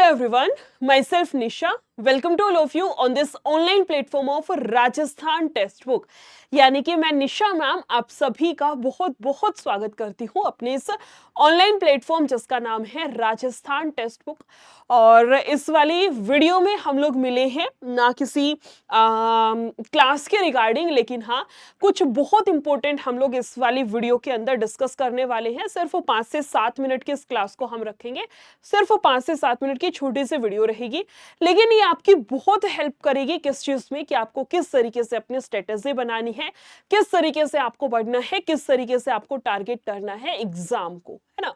everyone, myself Nisha. Welcome to all of you on this online platform of Rajasthan text book. यानी कि मैं निशा ma'am आप सभी का बहुत बहुत स्वागत करती हूँ अपने इस ऑनलाइन प्लेटफॉर्म जिसका नाम है राजस्थान टेक्स्ट बुक। और इस वाली वीडियो में हम लोग मिले हैं ना किसी क्लास के रिगार्डिंग, लेकिन हाँ कुछ बहुत इंपॉर्टेंट हम लोग इस वाली वीडियो के अंदर डिस्कस करने वाले हैं। सिर्फ 5 से 7 मिनट की इस क्लास को हम रखेंगे, सिर्फ 5 से 7 मिनट की छोटी सी वीडियो रहेगी, लेकिन ये आपकी बहुत हेल्प करेगी किस चीज में कि आपको किस तरीके से अपनी स्ट्रेटेजी बनानी है, किस तरीके से आपको बढ़ना है, किस तरीके से आपको टारगेट करना है एग्जाम को, है ना।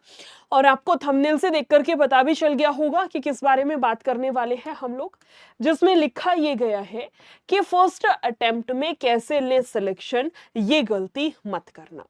और आपको थंबनेल से देख करके पता भी चल गया होगा कि किस बारे में बात करने वाले हैं हम लोग, जिसमें लिखा ये गया है कि फर्स्ट अटेम्प्ट में कैसे ले सिलेक्शन, ये गलती मत करना।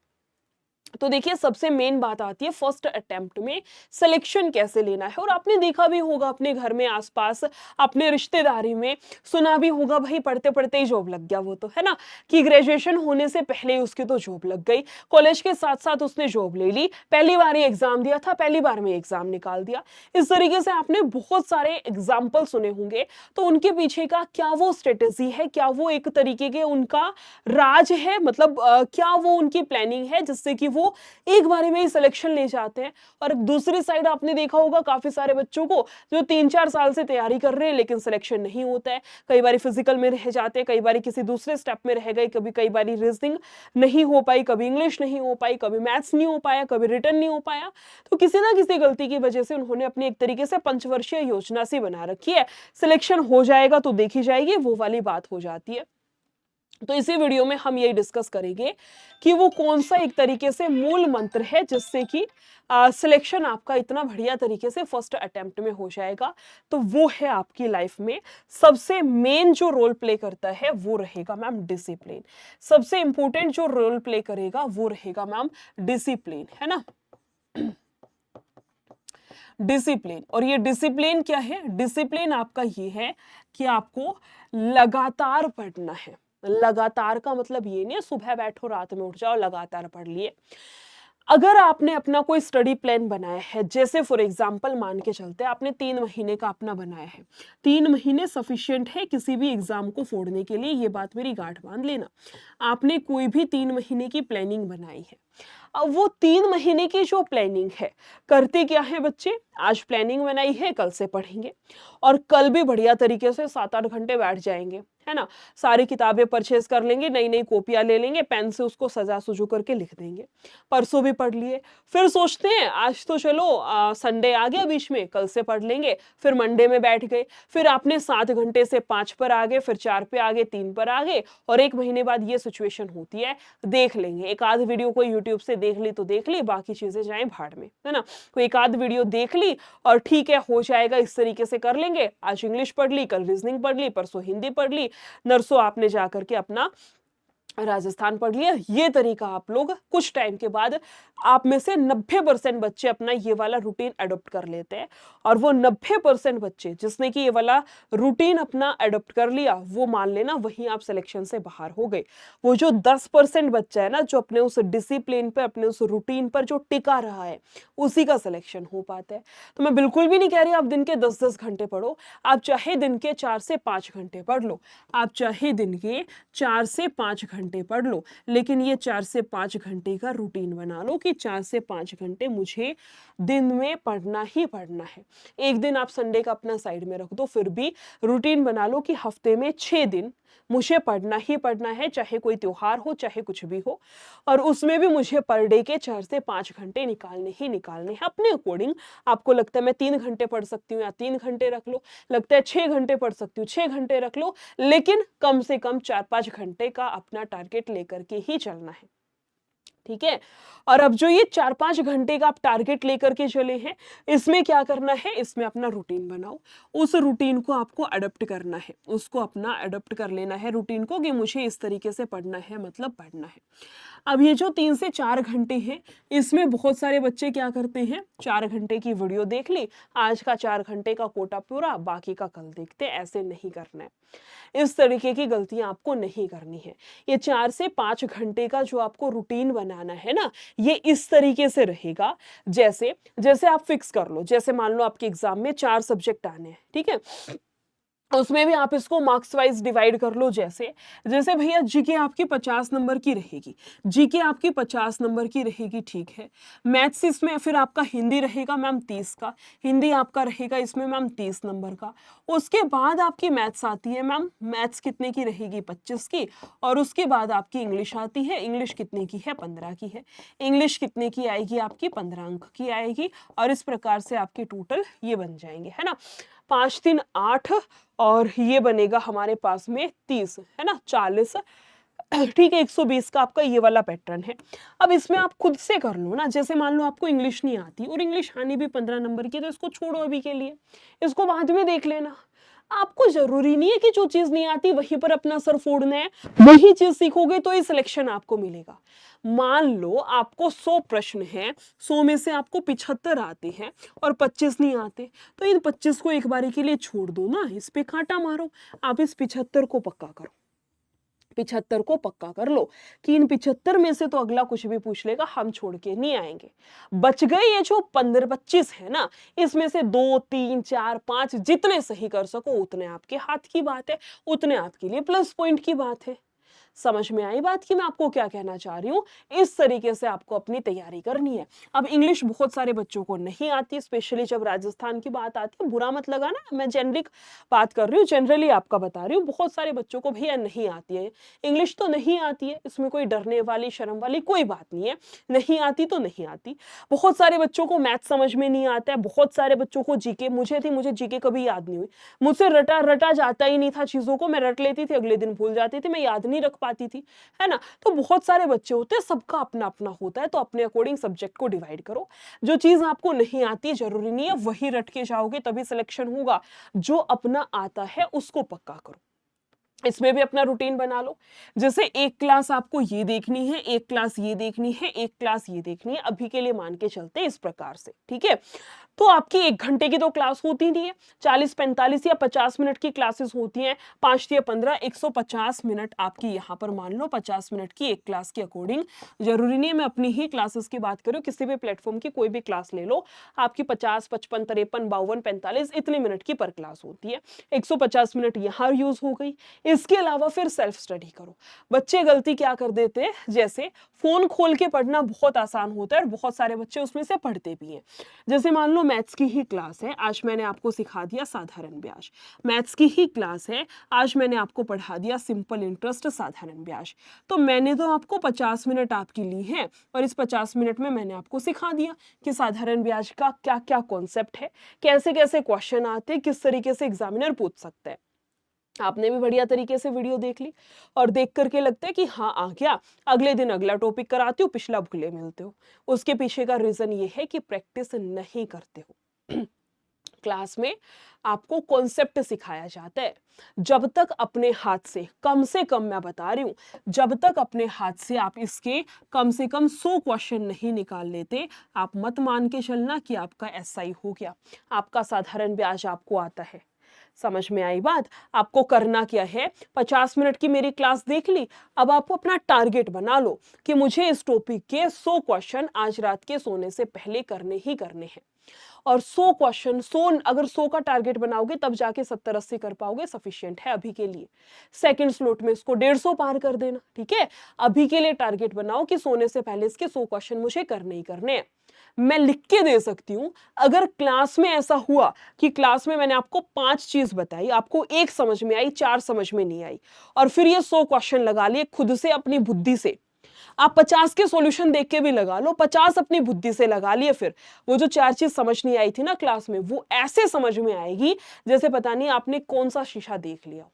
तो देखिए सबसे मेन बात आती है फर्स्ट अटेम्प्ट में सिलेक्शन कैसे लेना है। और आपने देखा भी होगा अपने घर में आसपास, अपने रिश्तेदारी में सुना भी होगा, भाई पढ़ते पढ़ते ही जॉब लग गया वो तो, है ना, कि ग्रेजुएशन होने से पहले ही उसकी तो जॉब लग गई, कॉलेज के साथ साथ उसने जॉब ले ली, पहली बार ही एग्जाम दिया था, पहली बार में एग्जाम निकाल दिया। इस तरीके से आपने बहुत सारे एग्जाम्पल सुने होंगे। तो उनके पीछे का क्या वो स्ट्रेटेजी है, क्या वो एक तरीके के उनका राज है, मतलब क्या वो उनकी प्लानिंग है जिससे कि वो एक बारी में ही सिलेक्शन ले जाते हैं। और दूसरी साइड आपने देखा होगा काफी सारे बच्चों को जो 3-4 साल से तैयारी कर रहे हैं लेकिन सिलेक्शन नहीं होता है, कई बारी फिजिकल में रह जाते हैं, कई बारी किसी दूसरे स्टेप में रह गए, कई बारी रीजनिंग नहीं हो पाई, कभी इंग्लिश नहीं हो पाई, कभी मैथ्स नहीं हो पाया, कभी रिटन नहीं हो पाया। तो किसी ना किसी गलती की वजह से उन्होंने अपनी एक तरीके से पंचवर्षीय योजना सी बना रखी है, सिलेक्शन हो जाएगा तो देखी जाएगी, वो वाली बात हो जाती है। तो इसी वीडियो में हम यही डिस्कस करेंगे कि वो कौन सा एक तरीके से मूल मंत्र है जिससे कि सिलेक्शन आपका इतना बढ़िया तरीके से फर्स्ट अटेम्प्ट में हो जाएगा। तो वो है आपकी लाइफ में सबसे मेन जो रोल प्ले करता है वो रहेगा मैम डिसिप्लिन। सबसे इंपॉर्टेंट जो रोल प्ले करेगा वो रहेगा मैम डिसिप्लिन, है ना। डिसिप्लिन। और ये डिसिप्लिन क्या है? डिसिप्लिन आपका ये है कि आपको लगातार पढ़ना है। लगातार का मतलब ये नहीं है सुबह बैठो रात में उठ जाओ लगातार पढ़ लिए। अगर आपने अपना कोई स्टडी प्लान बनाया है, जैसे फॉर एग्जांपल मान के चलते हैं आपने 3 महीने का अपना बनाया है, 3 महीने सफिशिएंट है किसी भी एग्जाम को फोड़ने के लिए, ये बात मेरी गांठ बांध लेना। आपने कोई भी 3 महीने की प्लानिंग बनाई है, अब वो 3 महीने की जो प्लानिंग है, करते क्या है बच्चे, आज प्लानिंग बनाई है कल से पढ़ेंगे, और कल भी बढ़िया तरीके से 7-8 घंटे बैठ जाएंगे, है ना। सारी किताबें परचेज कर लेंगे, नई नई कॉपियां ले लेंगे, पेन से उसको सजा सुजू करके लिख देंगे। परसों भी पढ़ लिए, फिर सोचते हैं आज तो चलो संडे आ गया बीच में, कल से पढ़ लेंगे, फिर मंडे में बैठ गए, फिर आपने 7 घंटे से 5 पर आ गए, फिर 4 पे आ गए, 3 पर आ गए, और 1 महीने बाद ये सिचुएशन होती है, देख लेंगे एक आध वीडियो कोई यूट्यूब से देख ली तो देख ली, बाकी चीजें जाएं भाड़ में, है ना। कोई एक आध वीडियो देख ली और ठीक है हो जाएगा, इस तरीके से कर लेंगे, आज इंग्लिश पढ़ ली, कल रीजनिंग पढ़ ली, परसों हिंदी पढ़ ली, नरसों आपने जाकर के अपना राजस्थान पढ़ लिया। ये तरीका आप लोग कुछ टाइम के बाद आप में से 90% बच्चे अपना ये वाला रूटीन अडॉप्ट कर लेते हैं। और वो 90% बच्चे जिसने कि ये वाला रूटीन अपना अडॉप्ट कर लिया, वो मान लेना वहीं आप सिलेक्शन से बाहर हो गए। वो जो 10% बच्चा है ना, जो अपने उस डिसिप्लिन पर, अपने उस रूटीन पर जो टिका रहा है, उसी का सिलेक्शन हो पाता है। तो मैं बिल्कुल भी नहीं कह रही आप दिन के 10-10 घंटे पढ़ो, आप चाहे दिन के 4 से 5 घंटे पढ़ लो, आप चाहे दिन के 4 से 5 घंटे पढ़ लो, लेकिन ये 4 से 5 घंटे का रूटीन बना लो कि 4 से 5 घंटे मुझे दिन में पढ़ना ही पढ़ना है। एक दिन आप संडे का अपना साइड में रख दो, फिर भी रूटीन बना लो कि हफ्ते में 6 दिन मुझे पढ़ना ही पढ़ना है, चाहे कोई त्योहार हो चाहे कुछ भी हो, और उसमें भी मुझे पर डे के 4 से 5 घंटे निकालने ही निकालने हैं अपने अकॉर्डिंग। आपको लगता है मैं 3 घंटे पढ़ सकती हूँ या 3 घंटे रख लो, लगता है 6 घंटे पढ़ सकती हूँ 6 घंटे रख लो, लेकिन कम से कम 4-5 घंटे का अपना टारगेट लेकर के ही चलना है, ठीक है। और अब जो ये 4-5 घंटे का आप टारगेट लेकर के चले हैं, इसमें क्या करना है, इसमें अपना रूटीन बनाओ, उस रूटीन को आपको अडॉप्ट करना है, उसको अपना अडॉप्ट कर लेना है रूटीन को कि मुझे इस तरीके से पढ़ना है, मतलब पढ़ना है। अब ये जो 3 से 4 घंटे हैं, इसमें बहुत सारे बच्चे क्या करते हैं, 4 घंटे की वीडियो देख ली, आज का 4 घंटे का कोटा पूरा, बाकी का कल देखते। ऐसे नहीं करना है, इस तरीके की गलतियां आपको नहीं करनी है। ये 4 से 5 घंटे का जो आपको रूटीन बनाना बनाना है ना, ये इस तरीके से रहेगा। जैसे जैसे आप फिक्स कर लो, जैसे मान लो आपके एग्जाम में 4 सब्जेक्ट आने हैं, ठीक है, उसमें भी आप इसको मार्क्स वाइज डिवाइड कर लो। जैसे जैसे भैया जीके आपकी 50 नंबर की रहेगी, जीके आपकी 50 नंबर की रहेगी, ठीक है। मैथ्स इसमें फिर आपका हिंदी रहेगा मैम 30 का, हिंदी आपका रहेगा इसमें मैम 30 नंबर का। उसके बाद आपकी मैथ्स आती है मैम, मैथ्स कितने की रहेगी 25 की। और उसके बाद आपकी इंग्लिश आती है, इंग्लिश कितने की है 15 की है। इंग्लिश कितने की आएगी आपकी 15 अंक की आएगी। और इस प्रकार से आपके टोटल ये बन जाएंगे, है ना, 5 3 8 और ये बनेगा हमारे पास में 30, है ना, 40, ठीक है, 120 का आपका ये वाला पैटर्न है। अब इसमें आप खुद से कर लो ना, जैसे मान लो आपको इंग्लिश नहीं आती और इंग्लिश आनी भी 15 नंबर की, तो इसको छोड़ो अभी के लिए, इसको बाद में देख लेना। आपको जरूरी नहीं है कि जो चीज नहीं आती वहीं पर अपना सर फोड़ना है, वही चीज सीखोगे तो ही सिलेक्शन आपको मिलेगा। मान लो आपको 100 प्रश्न हैं, 100 में से आपको 75 आते हैं और 25 नहीं आते, तो इन 25 को एक बारी के लिए छोड़ दो ना, इस पे कांटा मारो। आप इस 75 को पक्का करो, 75 को पक्का कर लो कि इन 75 में से तो अगला कुछ भी पूछ लेगा, हम छोड़ के नहीं आएंगे। बच गए ये जो 15 25 है ना, इसमें से 2 3 4 5 जितने सही कर सको उतने आपके हाथ की बात है, उतने आपके लिए प्लस पॉइंट की बात है। समझ में आई बात कि मैं आपको क्या कहना चाह रही हूँ? इस तरीके से आपको अपनी तैयारी करनी है। अब इंग्लिश बहुत सारे बच्चों को नहीं आती, स्पेशली जब राजस्थान की बात आती है, बुरा मत लगाना, मैं जेनरिक बात कर रही हूँ, जनरली आपका बता रही हूँ, बहुत सारे बच्चों को भैया नहीं आती है इंग्लिश, तो नहीं आती है, इसमें कोई डरने वाली शर्म वाली कोई बात नहीं है, नहीं आती तो नहीं आती। बहुत सारे बच्चों को मैथ समझ में नहीं आता है, बहुत सारे बच्चों को जीके, मुझे जीके कभी याद नहीं हुई, मुझसे रटा रटा जाता ही नहीं था चीजों को, मैं रट लेती थी, अगले दिन भूल जाती थी, मैं याद नहीं रख पाती थी, है ना। तो बहुत सारे बच्चे होते हैं, सबका अपना अपना होता है, तो अपने अकॉर्डिंग सब्जेक्ट को डिवाइड करो। जो चीज आपको नहीं आती जरूरी नहीं है वही रट के जाओगे तभी सिलेक्शन होगा, जो अपना आता है उसको पक्का करो। इसमें भी अपना रूटीन बना लो, जैसे एक क्लास आपको ये देखनी है, एक क्लास ये देखनी है, एक क्लास ये देखनी है, अभी के लिए मान के चलते इस प्रकार से, ठीक है। तो आपकी 1 घंटे की तो क्लास होती नहीं है, 40 45 या 50 मिनट की क्लासेस होती हैं, 5 या 15 150 मिनट आपकी यहाँ पर मान लो 50 मिनट की एक क्लास के अकॉर्डिंग। जरूरी नहीं है मैं अपनी ही क्लासेस की बात करूँ, किसी भी प्लेटफॉर्म की कोई भी क्लास ले लो, आपकी 50 55 53 52 45 इतने मिनट की पर क्लास होती है, 150 मिनट यहाँ यूज हो गई। इसके अलावा फिर सेल्फ स्टडी करो। बच्चे गलती क्या कर देते हैं, जैसे फोन खोल के पढ़ना बहुत आसान होता है और बहुत सारे बच्चे उसमें से पढ़ते भी हैं। जैसे मान लो मैथ्स की ही क्लास है, आज मैंने आपको सिखा दिया साधारण ब्याज, मैथ्स की ही क्लास है, आज मैंने आपको पढ़ा दिया सिंपल इंटरेस्ट साधारण ब्याज, तो मैंने तो आपको 50 मिनट आपकी ली है और इस 50 मिनट में मैंने आपको सिखा दिया कि साधारण ब्याज का क्या क्या कॉन्सेप्ट है, कैसे कैसे क्वेश्चन आते हैं, किस तरीके से एग्जामिनर पूछ सकता है। आपने भी बढ़िया तरीके से वीडियो देख ली और देख करके लगता है कि हाँ आ गया, अगले दिन अगला टॉपिक कराती हूँ, पिछला भूले मिलते हो। उसके पीछे का रीजन ये है कि प्रैक्टिस नहीं करते हो। क्लास में आपको कॉन्सेप्ट सिखाया जाता है, जब तक अपने हाथ से कम मैं बता रही हूं, जब तक अपने हाथ से आप इसके कम से कम 100 क्वेश्चन नहीं निकाल लेते, आप मत मान के चलना कि आपका एसआई हो गया, आपका साधारण ब्याज आपको आता है। समझ में आई बात? आपको करना क्या है, 50 मिनट की मेरी क्लास देख ली, अब आप अपना टारगेट बना लो कि मुझे इस टॉपिक के 100 क्वेश्चन आज रात के सोने से पहले करने ही करने हैं। और 100 क्वेश्चन, 100 अगर 100 का टारगेट बनाओगे तब जाके 70 80 कर पाओगे, सफिशिएंट है अभी के लिए। सेकंड स्लॉट में इसको 150 पार कर देना, ठीक है। अभी के लिए टारगेट बनाओ कि सोने से पहले इसके 100 क्वेश्चन मुझे करने ही करने हैं। मैं लिख के दे सकती हूं, अगर क्लास में ऐसा हुआ कि क्लास में मैंने आपको 5 चीज बताई, आपको एक समझ में आई, 4 समझ में नहीं आई, और फिर ये 100 क्वेश्चन लगा लिए खुद से अपनी बुद्धि से, आप 50 के सॉल्यूशन देख के भी लगा लो, 50 अपनी बुद्धि से लगा लिए, फिर वो जो 4 चीज समझ नहीं आई थी ना क्लास में, वो ऐसे समझ में आएगी जैसे पता नहीं आपने कौन सा शीशा देख लिया।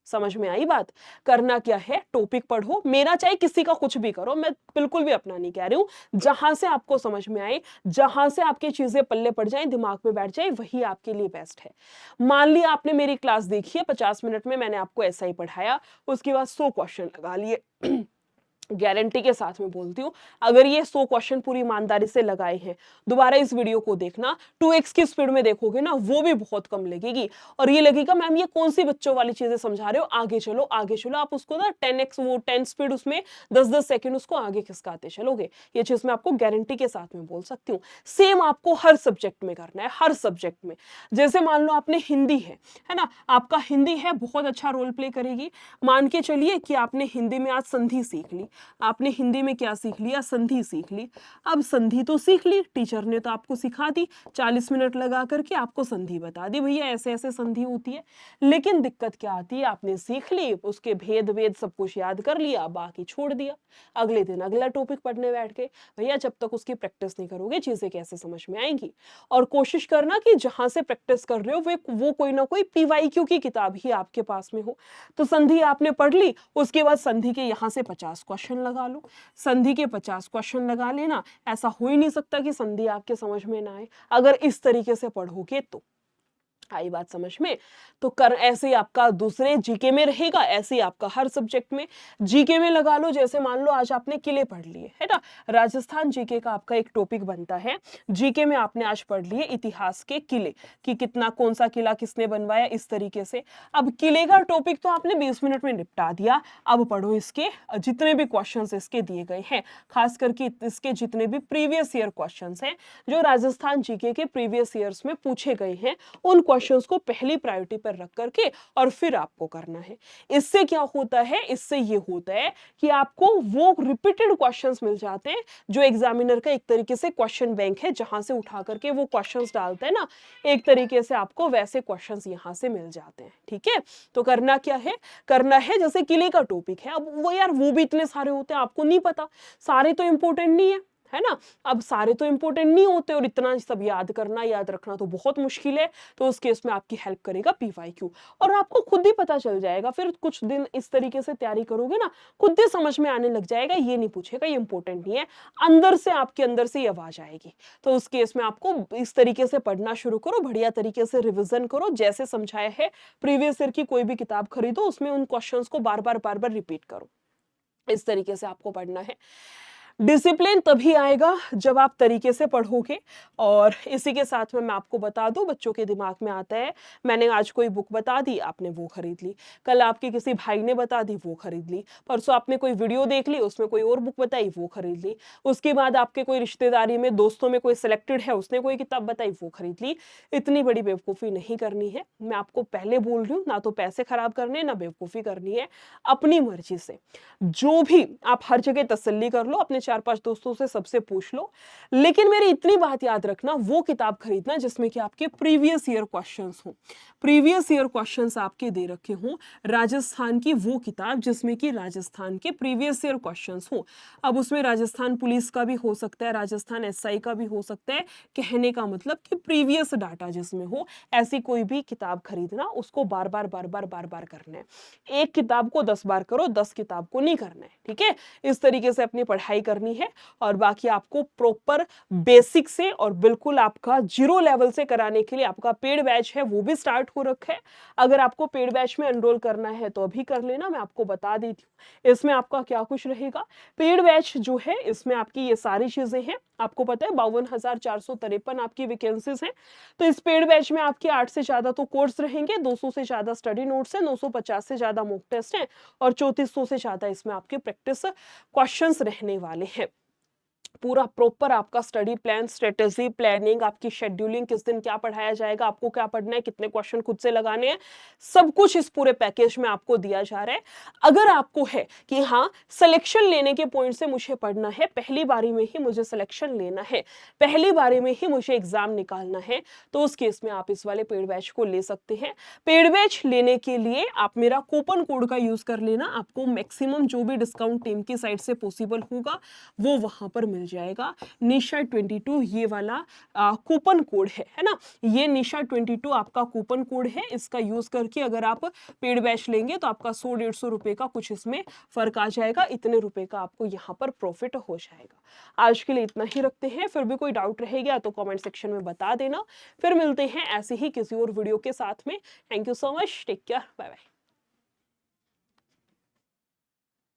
समझ में आई बात? करना क्या है, टॉपिक पढ़ो, मेरा चाहे किसी का कुछ भी करो, मैं बिल्कुल भी अपना नहीं कह रही हूं, जहां से आपको समझ में आए, जहां से आपकी चीजें पल्ले पड़ जाए, दिमाग में बैठ जाए, वही आपके लिए बेस्ट है। मान लिया आपने मेरी क्लास देखी है, 50 मिनट में मैंने आपको ऐसा ही पढ़ाया, उसके बाद 100 क्वेश्चन लगा लिए। गारंटी के साथ में बोलती हूँ, अगर ये 100 क्वेश्चन पूरी ईमानदारी से लगाए हैं, दोबारा इस वीडियो को देखना, 2x की स्पीड में देखोगे ना, वो भी बहुत कम लगेगी और ये लगेगा मैम ये कौन सी बच्चों वाली चीजें समझा रहे हो, आगे चलो आगे चलो। आप उसको ना 10x वो 10 स्पीड उसमें 10-10 सेकंड उसको आगे खिसकाते चलोगे। ये चीज मैं आपको गारंटी के साथ में बोल सकती हूँ। सेम आपको हर सब्जेक्ट में करना है, हर सब्जेक्ट में। जैसे मान लो आपने हिंदी है ना, आपका हिंदी है बहुत अच्छा रोल प्ले करेगी। मान के चलिए कि आपने हिंदी में आज संधि सीख ली, आपने हिंदी में क्या सीख लिया, संधि सीख ली। अब संधि तो सीख ली, टीचर ने तो आपको सिखा दी, 40 मिनट लगा करके आपको संधि बता दी, भैया ऐसे ऐसे संधि होती है। लेकिन दिक्कत क्या आती है, आपने सीख ली, उसके भेद वेद सब कुछ याद कर लिया, बाकी छोड़ दिया। अगले दिन अगला टॉपिक पढ़ने बैठ गए। भैया जब तक उसकी प्रैक्टिस नहीं करोगे चीजें कैसे समझ में आएंगी। और कोशिश करना कि जहां से प्रैक्टिस कर रहे हो वो कोई ना कोई पीवाईक्यू की किताब ही आपके पास में हो। तो संधि आपने पढ़ ली, उसके बाद संधि के यहां से 50 क्वेश्चन लगा लो। संधि के 50 क्वेश्चन लगा लेना, ऐसा हो ही नहीं सकता कि संधि आपके समझ में ना आए अगर इस तरीके से पढ़ोगे तो। आई बात समझ में। तो कर ऐसे ही आपका दूसरे जीके में रहेगा, ऐसे ही आपका हर सब्जेक्ट में। जीके में लगा लो, जैसे मान लो आज आपने किले पढ़ लिए है ना, राजस्थान जीके का आपका एक टॉपिक बनता है। जीके में आपने आज पढ़ लिए इतिहास के किले कि कितना कौन सा किला किसने बनवाया, इस तरीके से। अब किले का टॉपिक तो आपने 20 मिनट में निपटा दिया। अब पढ़ो इसके जितने भी क्वेश्चंस इसके दिए गए हैं, खास करके इसके जितने भी प्रीवियस ईयर क्वेश्चंस हैं जो राजस्थान जीके के प्रीवियस ईयर्स में पूछे गए हैं, उन क्वेश्चंस को पहली प्रायोरिटी पर रख करके और फिर आपको करना है। इससे क्या होता है, इससे ये होता है कि आपको वो रिपीटेड क्वेश्चंस मिल जाते हैं जो एग्जामिनर का एक तरीके से क्वेश्चन बैंक है, जहां से उठा करके वो क्वेश्चंस डालता है ना, एक तरीके से आपको वैसे क्वेश्चंस यहां से मिल जाते हैं। ठीक है, तो करना क्या है, करना है जैसे किले का टॉपिक है, अब वो यार वो भी इतने सारे होते हैं, आपको नहीं पता, सारे तो इंपॉर्टेंट नहीं है ना। अब सारे तो इंपॉर्टेंट नहीं होते और इतना सब याद करना याद रखना तो बहुत मुश्किल है। तो उस केस में आपकी हेल्प करेगा पीवाईक्यू, और आपको खुद ही पता चल जाएगा। फिर कुछ दिन इस तरीके से तैयारी करोगे ना, खुद ही समझ में आने लग जाएगा, ये नहीं पूछेगा, ये इंपॉर्टेंट नहीं है, अंदर से आपके अंदर से ये आवाज आएगी। तो उस केस में आपको इस तरीके से पढ़ना शुरू करो, बढ़िया तरीके से रिविजन करो, जैसे समझाया है प्रीवियस ईयर की कोई भी किताब खरीदो, उसमें उन क्वेश्चंस को बार बार रिपीट करो। इस तरीके से आपको पढ़ना है। डिसिप्लिन तभी आएगा जब आप तरीके से पढ़ोगे। और इसी के साथ में मैं आपको बता दूं, बच्चों के दिमाग में आता है मैंने आज कोई बुक बता दी, आपने वो खरीद ली, कल आपके किसी भाई ने बता दी, वो खरीद ली, परसों आपने कोई वीडियो देख ली, उसमें कोई और बुक बताई, वो खरीद ली, उसके बाद आपके कोई रिश्तेदारी में दोस्तों में कोई सिलेक्टेड है, उसने कोई किताब बताई, वो खरीद ली। इतनी बड़ी बेवकूफ़ी नहीं करनी है, मैं आपको पहले बोल रही हूँ, ना तो पैसे खराब करने ना बेवकूफ़ी करनी है, अपनी मर्जी से जो भी आप हर जगह तसल्ली कर लो, अपने 4-5 दोस्तों से सबसे पूछ लो। लेकिन मेरी इतनी बात याद रखना, वो किताब खरीदना जिसमें कि आपके प्रीवियस ईयर क्वेश्चंस हों, प्रीवियस ईयर क्वेश्चंस आपके दे रखे हों। राजस्थान की वो किताब जिसमें कि राजस्थान के प्रीवियस ईयर क्वेश्चंस हों। अब उसमें राजस्थान पुलिस का भी हो सकता है, राजस्थान एसआई का भी हो सकता है, कहने का मतलब कि प्रीवियस डाटा जिसमें हो, ऐसी कोई भी किताब खरीदना, उसको बार बार करना है। एक किताब को 10 बार करो, 10 किताब को नहीं करना है। ठीक है, इस तरीके से अपनी पढ़ाई करनी है। और बाकी आपको प्रॉपर बेसिक से और बिल्कुल आपका जीरो लेवल से कराने के लिए आपका पेड बैच है, वो भी स्टार्ट हो रखा है। अगर आपको पेड बैच में एनरोल करना है तो अभी कर लेना, मैं आपको बता देती हूँ इसमें आपका क्या कुछ रहेगा। पेड बैच जो है इसमें आपकी ये सारी चीजें हैं, आपको पता है 52,453 आपकी वैकेंसीज हैं। तो इस पेड बैच में आपके 8 से ज्यादा तो कोर्स रहेंगे, 200 से ज्यादा स्टडी नोट्स हैं, 950 से ज्यादा मॉक टेस्ट हैं और 3400 से ज्यादा इसमें आपके प्रैक्टिस क्वेश्चंस रहने वाले हैं। पूरा प्रॉपर आपका स्टडी प्लान, स्ट्रेटेजी, प्लानिंग, आपकी शेड्यूलिंग, किस दिन क्या पढ़ाया जाएगा, आपको क्या पढ़ना है, कितने क्वेश्चन खुद से लगाने हैं, सब कुछ इस पूरे पैकेज में आपको दिया जा रहा है। अगर आपको है कि हाँ सिलेक्शन लेने के पॉइंट से मुझे पढ़ना है, पहली बारी में ही मुझे सिलेक्शन लेना है, पहली बारी में ही मुझे एग्जाम निकालना है, तो उस केस में आप इस वाले पेड बैच को ले सकते हैं। पेड बैच लेने के लिए आप मेरा कूपन कोड का यूज कर लेना, आपको मैक्सिमम जो भी डिस्काउंट टीम की साइड से पॉसिबल होगा वो वहां पर मिल जाएगा। निशा 22 ये वाला कूपन कोड है ना, ये निशा 22 आपका कूपन कोड है। इसका यूज करके अगर आप पेड बैच लेंगे तो आपका 100-150 रुपए का कुछ इसमें फर्क आ जाएगा, इतने रुपए का आपको यहाँ पर प्रॉफिट हो जाएगा। आज के लिए इतना ही रखते हैं, फिर भी कोई डाउट रहेगा तो कमेंट सेक्शन में बता देना। फिर मिलते हैं ऐसे ही किसी और वीडियो के साथ में। Thank you so much, take care, bye bye.